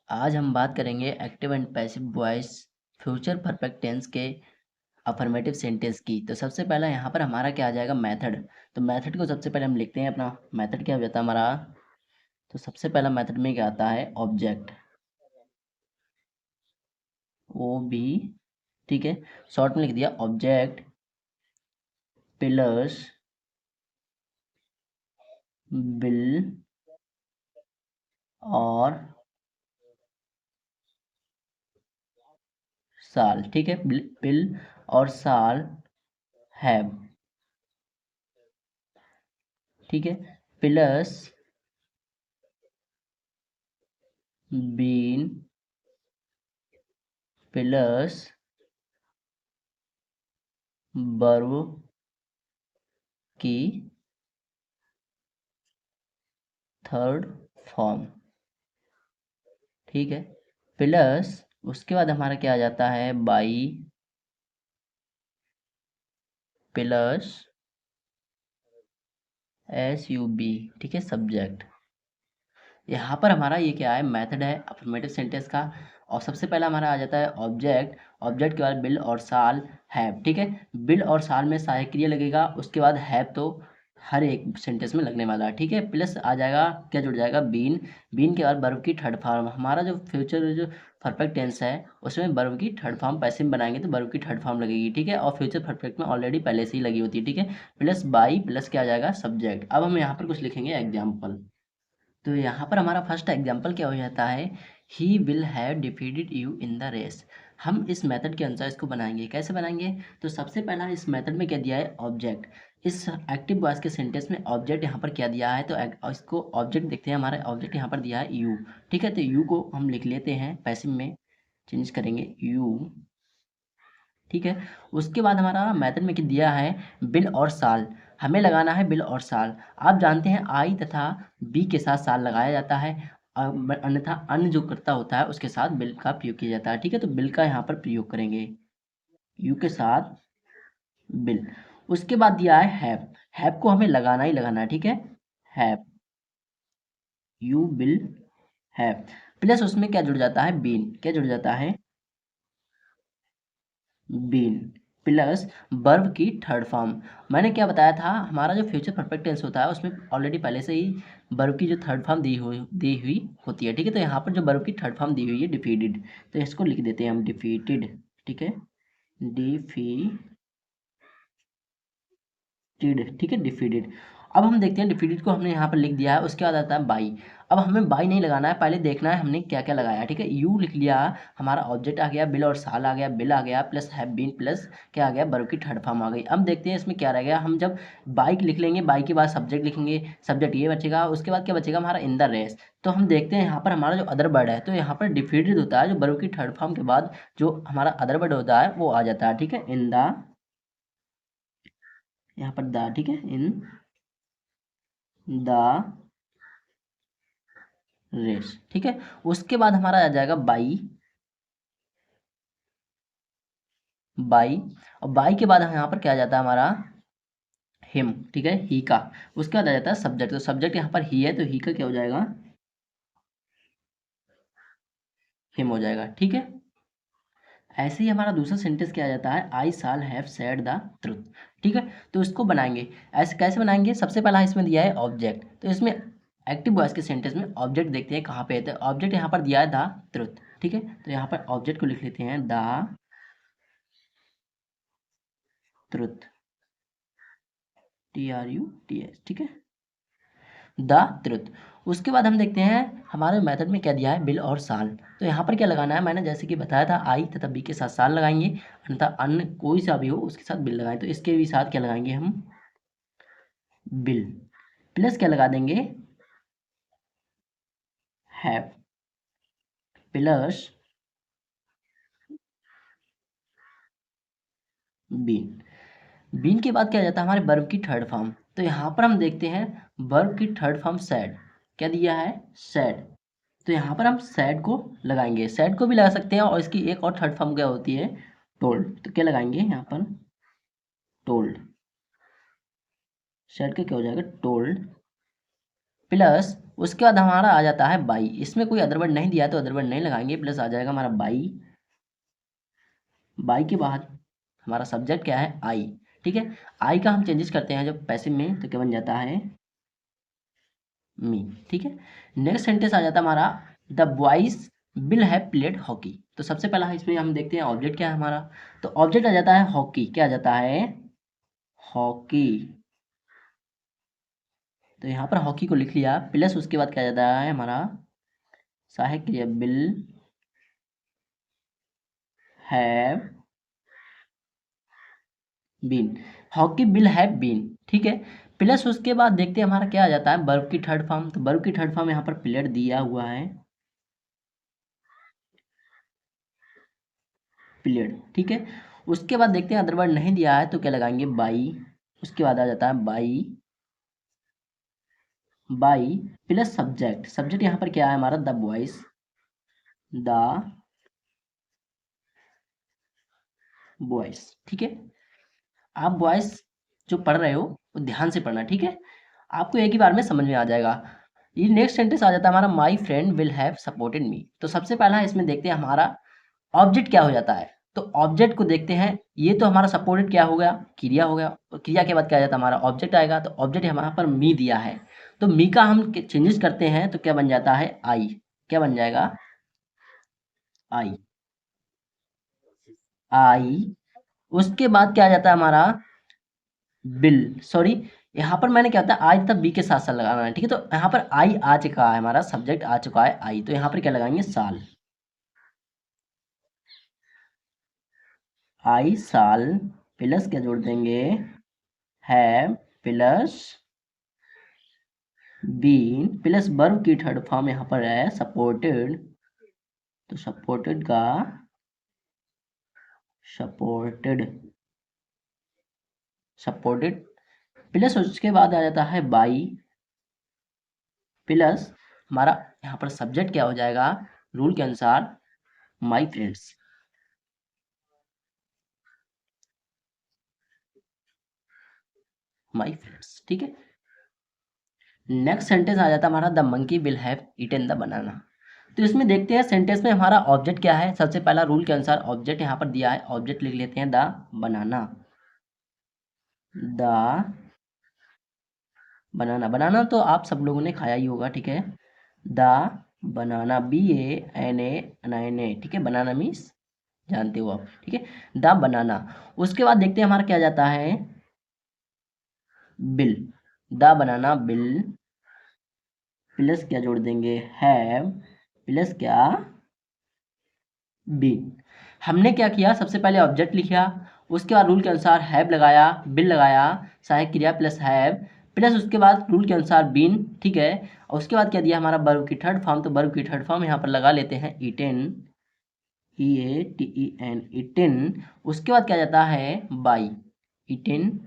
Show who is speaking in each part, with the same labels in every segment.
Speaker 1: आज हम बात करेंगे active and passive voice future perfect tense के अफर्मेटिव सेंटेंस की। तो सबसे पहला यहाँ पर हमारा क्या आ जाएगा, मेथड। तो मेथड को सबसे पहले हम लिखते हैं। अपना मेथड क्या हो जाता है हमारा, तो सबसे पहला मेथड में क्या आता है, ऑब्जेक्ट, ओ बी, ठीक है, शॉर्ट में लिख दिया ऑब्जेक्ट पिलर्स बिल और साल, ठीक है, बिल और साल हैव, ठीक है, पिलर्स बीन, पिलर्स वर्ब की थर्ड फॉर्म, ठीक है, प्लस उसके बाद हमारा क्या आ जाता है, by plus S U B, ठीक है, सब्जेक्ट। यहाँ पर हमारा ये क्या है, मेथड है अफर्मेटिव सेंटेंस का। और सबसे पहला हमारा आ जाता है ऑब्जेक्ट, ऑब्जेक्ट के बाद बिल और साल हैव, ठीक है, बिल और साल में सहायक क्रिया लगेगा, उसके बाद हैव तो हर एक सेंटेंस में लगने वाला है, ठीक है, प्लस आ जाएगा, क्या जुड़ जाएगा, बीन, बीन के बाद वर्ब की थर्ड फॉर्म। हमारा जो फ्यूचर जो परफेक्ट टेंस है उसमें वर्ब की थर्ड फॉर्म पैसिव बनाएंगे तो वर्ब की थर्ड फॉर्म लगेगी, ठीक है, और फ्यूचर परफेक्ट में ऑलरेडी पहले से ही लगी होती है, ठीक है, प्लस बाई प्लस क्या आ जाएगा, सब्जेक्ट। अब हम यहाँ पर कुछ लिखेंगे एग्जाम्पल। तो यहाँ पर हमारा फर्स्ट एग्जाम्पल क्या हो जाता है, he will have defeated you in the race. हम इस मेथड के अनुसार इसको बनाएंगे, कैसे बनाएंगे, तो सबसे पहला इस मेथड में क्या दिया है, ऑब्जेक्ट। इस एक्टिव वॉइस के सेंटेंस में ऑब्जेक्ट यहाँ पर क्या दिया है, तो इसको ऑब्जेक्ट देखते हैं। हमारा ऑब्जेक्ट यहाँ पर दिया है यू, ठीक है, तो यू को हम लिख लेते हैं, पैसिव में चेंज करेंगे यू, ठीक है। उसके बाद हमारा मेथड में क्या दिया है, बिल और साल, हमें लगाना है बिल और साल। आप जानते हैं आई तथा बी के साथ साल लगाया जाता है, अन्यथा अन्य जो कर्ता होता है उसके साथ बिल का प्रयोग किया जाता है, ठीक है, तो बिल का यहाँ पर प्रयोग करेंगे यू के साथ बिल। उसके बाद दिया है हैव को हमें लगाना ही लगाना है, ठीक है, have, you bill have, plus उसमें क्या जुड़ जाता है, बीन, क्या जुड़ जाता है, बीन, प्लस वर्ब की थर्ड फॉर्म। मैंने क्या बताया था, हमारा जो फ्यूचर परफेक्ट टेंस होता है उसमें ऑलरेडी पहले से ही वर्ब की जो थर्ड फॉर्म दी हुई होती है, ठीक है, तो यहाँ पर जो वर्ब की थर्ड फॉर्म दी हुई है डिफीटेड, तो इसको लिख देते हैं हम डिफीटेड, ठीक है, डिफीटेड, ठीक है, डिफीटेड। अब हम देखते हैं डिफीटेड को हमने यहाँ पर लिख दिया है, उसके बाद आता है बाई। अब हमें बाई नहीं लगाना है, पहले देखना है हमने क्या क्या लगाया है, ठीक है, यू लिख लिया, हमारा ऑब्जेक्ट आ गया, बिल और साल आ गया, बिल आ गया, प्लस हैव बीन, प्लस क्या आ गया, वर्ब की थर्ड फॉर्म आ गई। अब देखते हैं इसमें क्या रह गया, हम जब बाइक लिख लेंगे, बाइक के बाद सब्जेक्ट लिखेंगे, सब्जेक्ट ये बचेगा, उसके बाद क्या बचेगा हमारा, इन द रेस। तो हम देखते हैं यहाँ पर हमारा जो अदर वर्ड है, तो यहाँ पर डिफीटेड होता है, जो वर्ब की थर्ड फॉर्म के बाद जो हमारा अदर वर्ड होता है वो आ जाता है, ठीक है, इन द, यहाँ पर द, ठीक है, इन द रेस, ठीक है। उसके बाद हमारा आ जाएगा बाई, बाई, और बाई के बाद यहाँ पर क्या आ जाता है हमारा, हिम, ठीक है, ही का। उसके बाद आ जाता है सब्जेक्ट, तो सब्जेक्ट यहाँ पर ही है, तो ही का क्या हो जाएगा, हिम हो जाएगा, ठीक है। ऐसे ही हमारा दूसरा सेंटेंस क्या आ जाता है, आई साल हैव सेड द ट्रुथ, ठीक है, तो इसको बनाएंगे। ऐसे कैसे बनाएंगे, सबसे पहला इसमें दिया है ऑब्जेक्ट, तो इसमें एक्टिव वॉइस के सेंटेंस में ऑब्जेक्ट देखते हैं कहाँ पे है, तो ऑब्जेक्ट यहाँ पर दिया है द ट्रुथ, ठीक है, तो यहाँ पर ऑब्जेक्ट को लिख लेते हैं द ट्रुथ, TRUTH, ठीक है, द ट्रुथ। उसके बाद हम देखते हैं हमारे मेथड में क्या दिया है, बिल और साल। तो यहाँ पर क्या लगाना है, मैंने जैसे कि बताया था, आई तथा बी के साथ साल लगाएंगे, अन्यथा अन्य कोई सा भी हो उसके साथ बिल लगाएं, तो इसके भी साथ क्या लगाएंगे हम, बिल, प्लस क्या लगा देंगे, हैव, प्लस बीन। बीन के बाद क्या आ जाता है हमारे वर्ब की थर्ड फॉर्म। तो यहाँ पर हम देखते हैं वर्ब की थर्ड फॉर्म सैड, क्या दिया है, सैड, तो यहाँ पर हम सैड को लगाएंगे, सैड को भी लगा सकते हैं, और इसकी एक और थर्ड फॉर्म क्या होती है, टोल्ड, तो क्या लगाएंगे यहाँ पर, टोल्ड, सैड का क्या हो जाएगा, टोल्ड, प्लस उसके बाद हमारा आ जाता है बाई। इसमें कोई अदर वर्ड नहीं दिया तो अदर वर्ड नहीं लगाएंगे, प्लस आ जाएगा हमारा बाई। बाई के बाद हमारा सब्जेक्ट क्या है, आई। ठीक है, आई का हम चेंजेस करते हैं जब पैसिव में, तो क्या बन जाता है, मी। ठीक है, नेक्स्ट सेंटेंस आ जाता है हमारा, the boys will have played hockey. तो सबसे पहला इसमें हम देखते हैं ऑब्जेक्ट क्या है हमारा, तो ऑब्जेक्ट आ जाता है हॉकी। क्या आ जाता है, हॉकी। तो यहाँ पर हॉकी को लिख लिया, प्लस उसके बाद क्या आ जाता है हमारा, सहायक क्रिया will have been. Hockey will have been. ठीक है, प्लस उसके बाद देखते हैं हमारा क्या आ जाता है, वर्ब की थर्ड फॉर्म। तो वर्ब की थर्ड फॉर्म यहाँ पर प्लेड दिया हुआ है, प्लेड। ठीक है, उसके बाद देखते हैं अदर वर्ड नहीं दिया है तो क्या लगाएंगे, बाई। उसके बाद आ जाता है by, by plus subject. Subject यहाँ पर क्या है हमारा, द बॉयज, द बॉयज। ठीक है, आप बॉयज जो पढ़ रहे हो वो ध्यान से पढ़ना, ठीक है, आपको एक ही बार में समझ में आ जाएगा। ये नेक्स्ट सेंटेंस आ जाता है हमारा, my friend will have supported me. तो सबसे पहला इसमें देखते हैं हमारा ऑब्जेक्ट क्या हो जाता है। तो ऑब्जेक्ट को देखते हैं, ये तो हमारा सपोर्टेड क्या हो गया, क्रिया हो गया। और क्रिया के बाद क्या आ जाता है हमारा, ऑब्जेक्ट आएगा। तो ऑब्जेक्ट हमारे पर मी दिया है, तो मी का हम चेंजेस करते हैं तो क्या बन जाता है, आई। क्या बन जाएगा, आई, आई। उसके बाद क्या आ जाता है हमारा, बिल, सॉरी, यहाँ पर मैंने क्या होता है, आई तब बी के साथ साथ लगाना है। ठीक है, तो यहाँ पर आई आ चुका है, हमारा सब्जेक्ट आ चुका है आई, तो यहाँ पर क्या लगाएंगे, साल। आई साल प्लस क्या जोड़ देंगे, have plus been plus verb की थर्ड फॉर्म यहाँ पर है सपोर्टेड। तो सपोर्टेड का सपोर्टेड, सपोर्टेड प्लस उसके बाद आ जाता है बाई, प्लस हमारा यहाँ पर सब्जेक्ट क्या हो जाएगा, रूल के अनुसार माई फ्रेंड्स। My friends. ठीक है, नेक्स्ट सेंटेंस आ जाता है हमारा, the monkey will have eaten the banana. तो इसमें देखते हैं सेंटेंस में हमारा ऑब्जेक्ट क्या है। सबसे पहला रूल के अनुसार ऑब्जेक्ट यहाँ पर दिया है, ऑब्जेक्ट लिख लेते हैं द बनाना। द बनाना, बनाना तो आप सब लोगों ने खाया ही होगा। ठीक है, द बनाना, BANA। ठीक है, बनाना मीन्स जानते हो आप। ठीक है, द बनाना। उसके बाद देखते हैं हमारा क्या जाता है, bill. The banana bill plus क्या जोड़ देंगे, हैव प्लस क्या, बी। हमने क्या किया, सबसे पहले ऑब्जेक्ट लिखा, उसके बाद रूल के अनुसार हैव लगाया, बिल लगाया, सहायक क्रिया प्लस हैव, प्लस उसके बाद रूल के अनुसार बीन। ठीक है, और उसके बाद क्या दिया हमारा, वर्ब की थर्ड फॉर्म। तो वर्ब की थर्ड फॉर्म यहाँ पर लगा लेते हैं, ईटेन, EATEN, ईटेन। उसके बाद क्या जाता है, बाई, ईटेन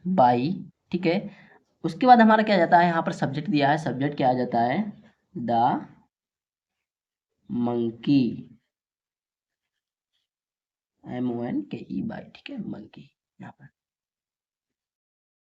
Speaker 1: बाई। ठीक है, उसके बाद हमारा क्या जाता है, यहाँ पर सब्जेक्ट दिया है, सब्जेक्ट क्या आ जाता है, द मंकी, MONKEY बाई। ठीक है, मंकी यहाँ पर।